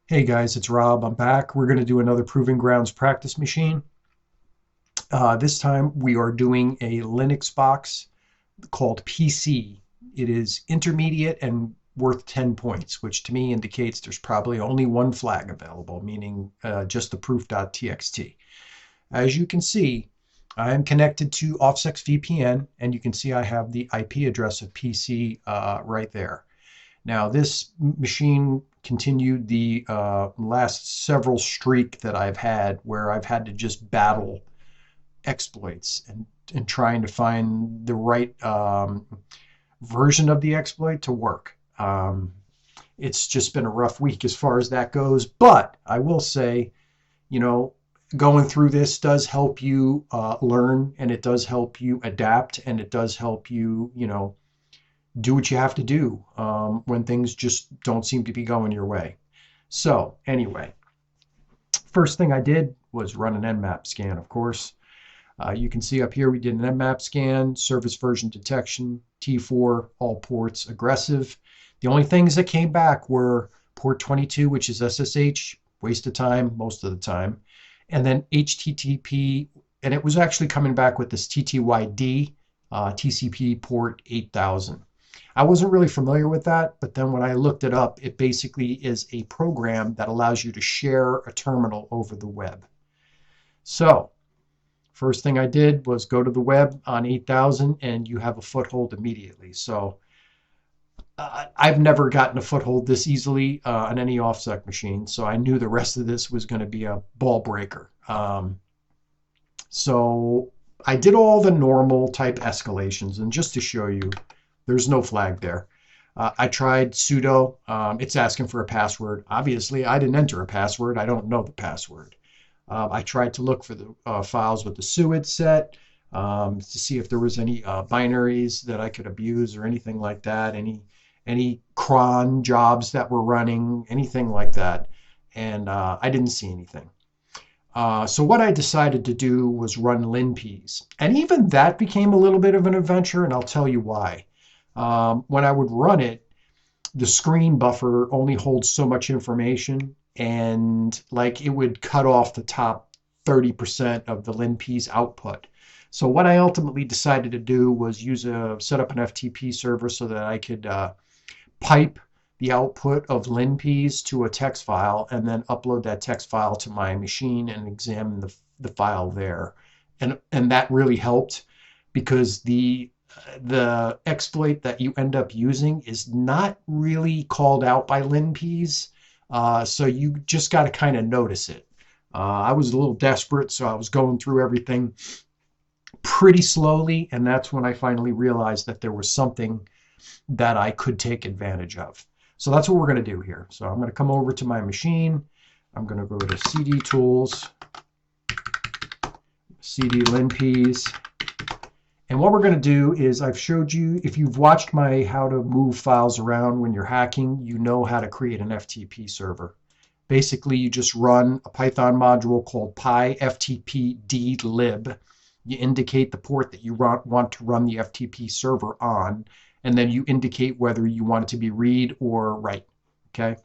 Hey guys, it's Rob. I'm back. We're going to do another Proving Grounds practice machine. This time we are doing a Linux box called PC. It is intermediate and worth 10 points, which to me indicates there's probably only one flag available, meaning just the proof.txt. As you can see, I am connected to Offsec VPN, and you can see I have the IP address of PC right there. Now, this machine continued the last several streak that I've had where I've had to just battle exploits and trying to find the right version of the exploit to work. It's just been a rough week as far as that goes, but I will say, you know, going through this does help you learn, and it does help you adapt, and it does help you, do what you have to do when things just don't seem to be going your way. So anyway, first thing I did was run an Nmap scan, of course. You can see up here we did an Nmap scan, service version detection, T4, all ports, aggressive. The only things that came back were port 22, which is SSH, waste of time most of the time, and then HTTP, and it was actually coming back with this TTYD, TCP port 8000. I wasn't really familiar with that, but then when I looked it up, it basically is a program that allows you to share a terminal over the web. So first thing I did was go to the web on 8000 and you have a foothold immediately. So I've never gotten a foothold this easily on any Offsec machine. So I knew the rest of this was going to be a ball breaker. So I did all the normal type escalations, and just to show you, there's no flag there. I tried sudo. It's asking for a password. Obviously, I didn't enter a password. I don't know the password. I tried to look for the files with the suid set to see if there was any binaries that I could abuse or anything like that. Any cron jobs that were running, anything like that. And I didn't see anything. So what I decided to do was run linps. And even that became a little bit of an adventure, and I'll tell you why. When I would run it, the screen buffer only holds so much information, and like it would cut off the top 30% of the linps output. So what I ultimately decided to do was set up an FTP server so that I could pipe the output of linps to a text file and then upload that text file to my machine and examine the file there. And that really helped because the exploit that you end up using is not really called out by linps, so you just got to kind of notice it. I was a little desperate, so I was going through everything pretty slowly, and that's when I finally realized that there was something that I could take advantage of. So that's what we're going to do here. So I'm going to come over to my machine. I'm going to go to CD tools, CD linps. And what we're going to do is I've showed you, if you've watched my how to move files around when you're hacking, you know how to create an FTP server. Basically, you just run a Python module called pyftpdlib. You indicate the port that you want to run the FTP server on, and then you indicate whether you want it to be read or write. Okay,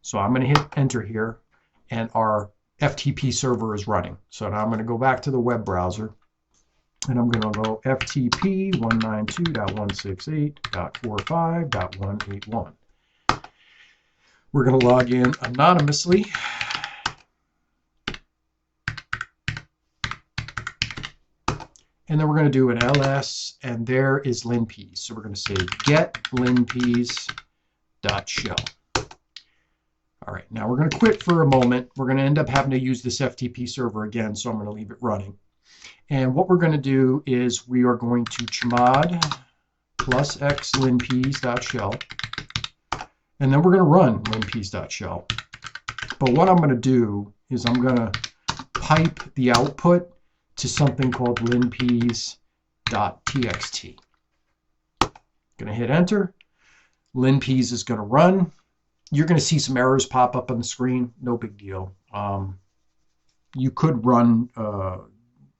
so I'm going to hit enter here, and our FTP server is running. So now I'm going to go back to the web browser. And I'm going to go FTP 192.168.45.181. We're going to log in anonymously. And then we're going to do an ls, and there is linps. So we're going to say get linps.shell. All right, now we're going to quit for a moment. We're going to end up having to use this FTP server again, so I'm going to leave it running. And what we're going to do is we are going to chmod plus x linps.shell, and then we're going to run linps.shell. But what I'm going to do is I'm going to pipe the output to something called linps.txt. Going to hit enter. Linps is going to run. You're going to see some errors pop up on the screen. No big deal. You could run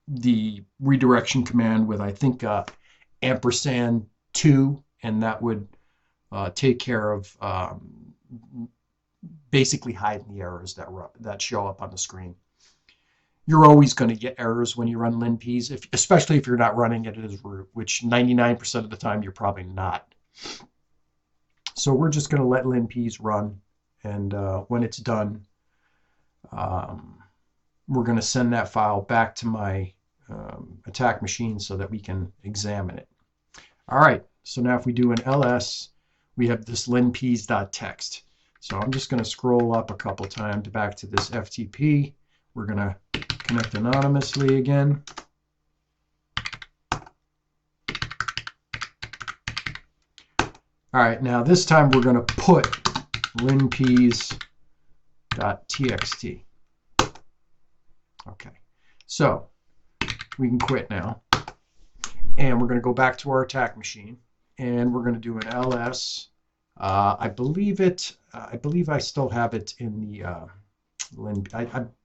the redirection command with, I think, &2, and that would take care of basically hiding the errors that show up on the screen. You're always going to get errors when you run linps, especially if you're not running it as root, which 99% of the time you're probably not. So we're just going to let linps run, and when it's done, we're going to send that file back to my attack machine so that we can examine it. All right, so now if we do an ls, we have this linps.txt. So I'm just going to scroll up a couple times back to this FTP. We're going to connect anonymously again. All right, now this time we're going to put linps.txt. Okay, so we can quit now. And we're going to go back to our attack machine, and we're going to do an ls. I believe I still have it in the I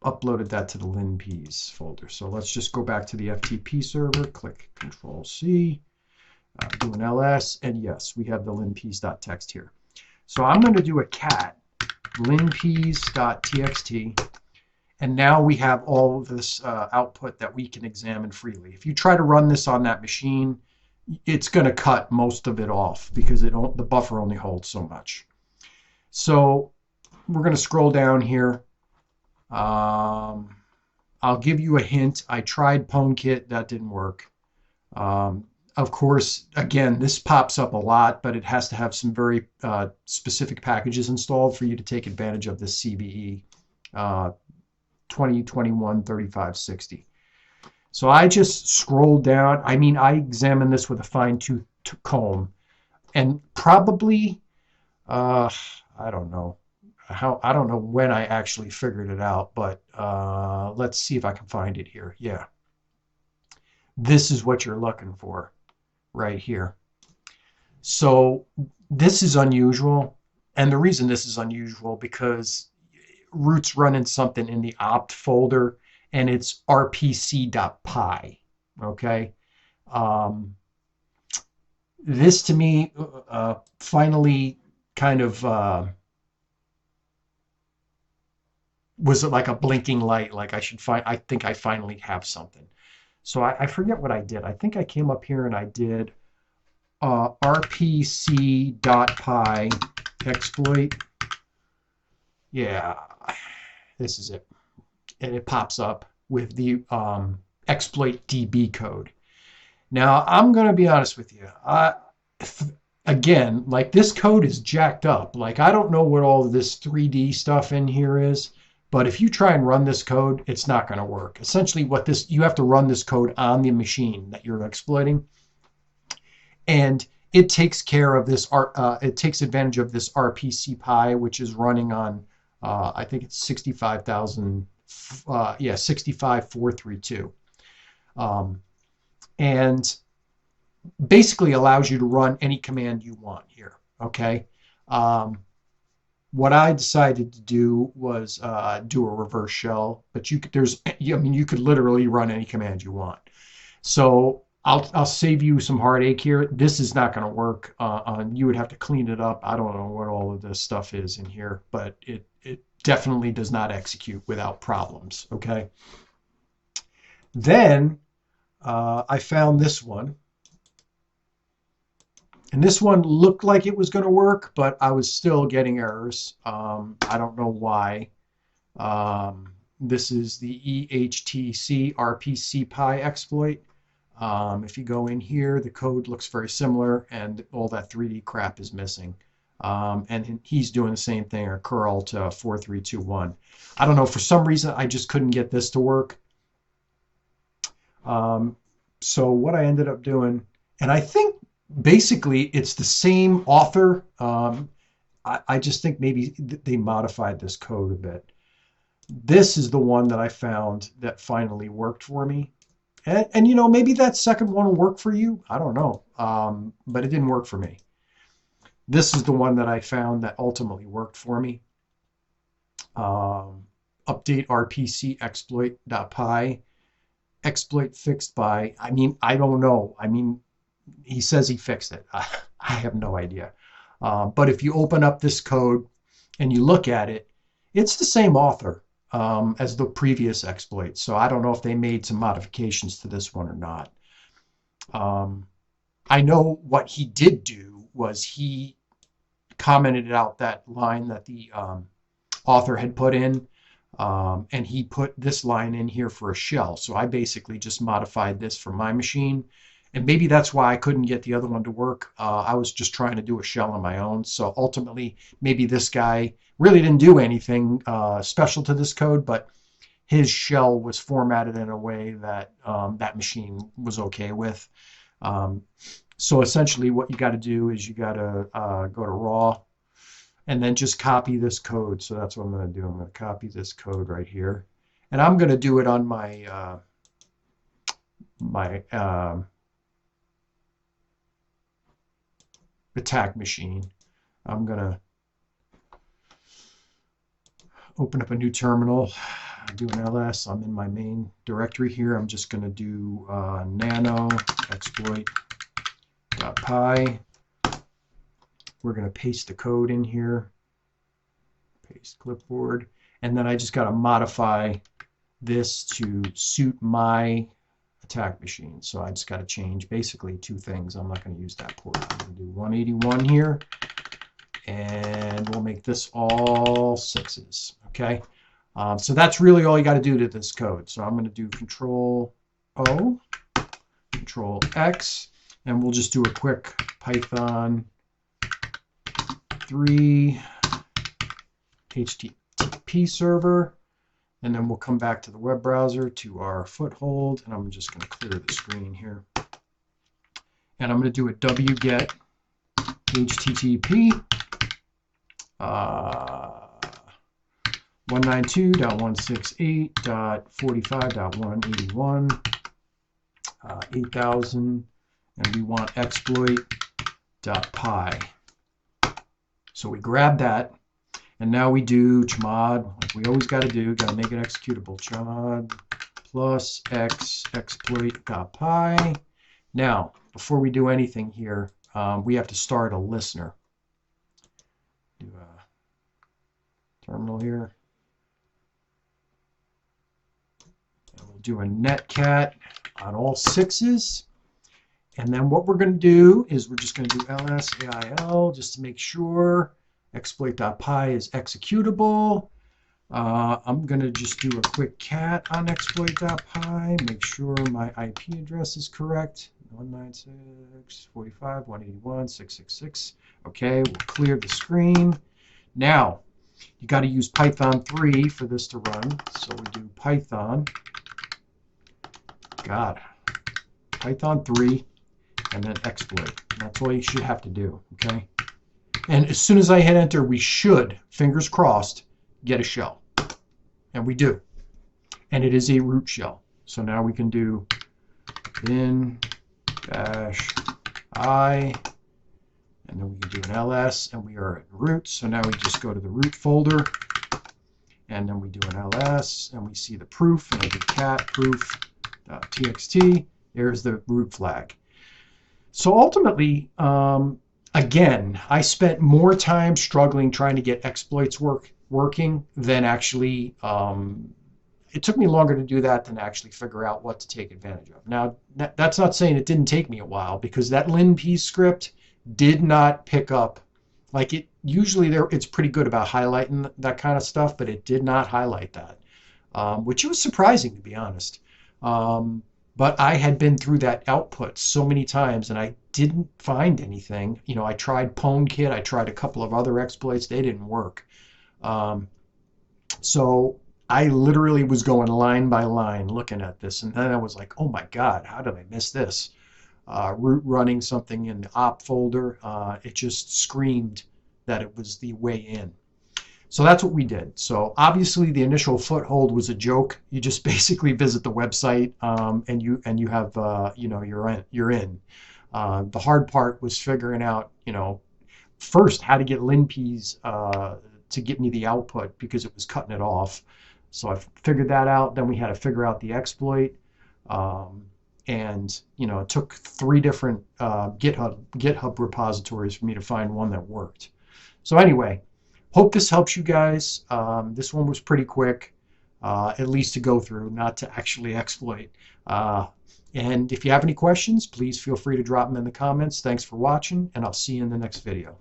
uploaded that to the linps folder. So let's just go back to the FTP server, click Control C, do an ls, and yes, we have the linps.txt here. So I'm going to do a cat linps.txt, and now we have all of this output that we can examine freely. If you try to run this on that machine, it's going to cut most of it off because the buffer only holds so much. So we're going to scroll down here. I'll give you a hint. I tried PwnKit, that didn't work. Of course, again, this pops up a lot, but it has to have some very specific packages installed for you to take advantage of this CVE 2021-3560. So I just scrolled down. I mean, I examined this with a fine-tooth comb, and probably, I don't know when I actually figured it out, but let's see if I can find it here. Yeah, this is what you're looking for right here. So this is unusual, and the reason this is unusual because root's running something in the opt folder, and it's rpc.py. Okay, this to me finally kind of was like a blinking light, like I think I finally have something. So I forget what I did. I think I came up here and I did rpc.py exploit. Yeah, this is it. And it pops up with the exploit DB code. Now, I'm going to be honest with you. Again, like this code is jacked up. Like I don't know what all of this 3D stuff in here is, but if you try and run this code, it's not going to work. Essentially, you have to run this code on the machine that you're exploiting, and it takes care of this. It takes advantage of this RPC-PY, which is running on I think it's 65,000. 65432, and basically allows you to run any command you want here. Okay. What I decided to do was do a reverse shell, but you could literally run any command you want. So I'll save you some heartache here. This is not going to work. You would have to clean it up. I don't know what all of this stuff is in here, but it definitely does not execute without problems. Okay. Then I found this one. And this one looked like it was going to work, but I was still getting errors. I don't know why. This is the EHTC RPC-PY exploit. If you go in here, the code looks very similar, and all that 3D crap is missing. And he's doing the same thing, or curl to 4321. I don't know, for some reason, I just couldn't get this to work. So what I ended up doing, and I think basically it's the same author. I just think maybe they modified this code a bit. This is the one that I found that finally worked for me. And you know, maybe that second one will work for you. I don't know. But it didn't work for me. This is the one that I found that ultimately worked for me. Update RPC exploit.py. Exploit fixed by, I mean, I don't know. I mean, he says he fixed it. I have no idea. But if you open up this code and you look at it, It's the same author as the previous exploit, so I don't know if they made some modifications to this one or not. Um, I know what he did do was he commented out that line that the author had put in, and he put this line in here for a shell. So I basically just modified this for my machine. And maybe that's why I couldn't get the other one to work. I was just trying to do a shell on my own. So ultimately, maybe this guy really didn't do anything special to this code, but his shell was formatted in a way that that machine was okay with. Um, so essentially what you got to do is you got to go to raw and then just copy this code. So that's what I'm going to do. I'm going to copy this code right here. And I'm going to do it on my attack machine. I'm going to open up a new terminal, do an ls. I'm in my main directory here. I'm just going to do nano exploit.py. We're going to paste the code in here, paste clipboard, and then I just got to modify this to suit my attack machine. So I just got to change basically two things. I'm not going to use that port. I'm going to do 181 here, and we'll make this all sixes. Okay. So that's really all you got to do to this code. So I'm going to do Control O, Control X, and we'll just do a quick Python 3 HTTP server, and then we'll come back to the web browser to our foothold, and I'm just going to clear the screen here. And I'm going to do a wget HTTP 192.168.45.181 8000, and we want exploit.py. So we grab that, and now we do chmod, like we always got to do, got to make it executable. Chmod plus x exploit.py. Now, before we do anything here, we have to start a listener. Do a terminal here. And we'll do a netcat on all sixes. And then what we're going to do is we're just going to do lsail just to make sure exploit.py is executable. I'm going to just do a quick cat on exploit.py, make sure my IP address is correct. 196.45.181.666. Okay, we'll clear the screen. Now, you got to use Python 3 for this to run. So we do Python, Python 3, and then exploit. And that's all you should have to do, okay? And as soon as I hit enter, we should, fingers crossed, get a shell. And we do. And it is a root shell. So now we can do bin-i, and then we can do an ls, and we are at root. So now we just go to the root folder, and then we do an ls, and we see the proof, and I do cat proof.txt. There's the root flag. So ultimately, again, I spent more time struggling trying to get exploits working than actually, it took me longer to do that than actually figure out what to take advantage of. Now, that's not saying it didn't take me a while, because that linp script did not pick up, like it usually it's pretty good about highlighting that kind of stuff, but it did not highlight that, which was surprising, to be honest. But I had been through that output so many times and I didn't find anything. You know, I tried PwnKit, I tried a couple of other exploits, they didn't work. So I literally was going line by line looking at this, and then I was like, oh my God, how did I miss this? Root running something in the op folder, it just screamed that it was the way in. So that's what we did. So obviously the initial foothold was a joke. You just basically visit the website, and you have you know, you're in. The hard part was figuring out, you know, first how to get linps to get me the output, because it was cutting it off. So I figured that out. Then we had to figure out the exploit, and you know, it took 3 different GitHub repositories for me to find one that worked. So anyway. Hope this helps you guys. This one was pretty quick, at least to go through, not to actually exploit. And if you have any questions, please feel free to drop them in the comments. Thanks for watching, and I'll see you in the next video.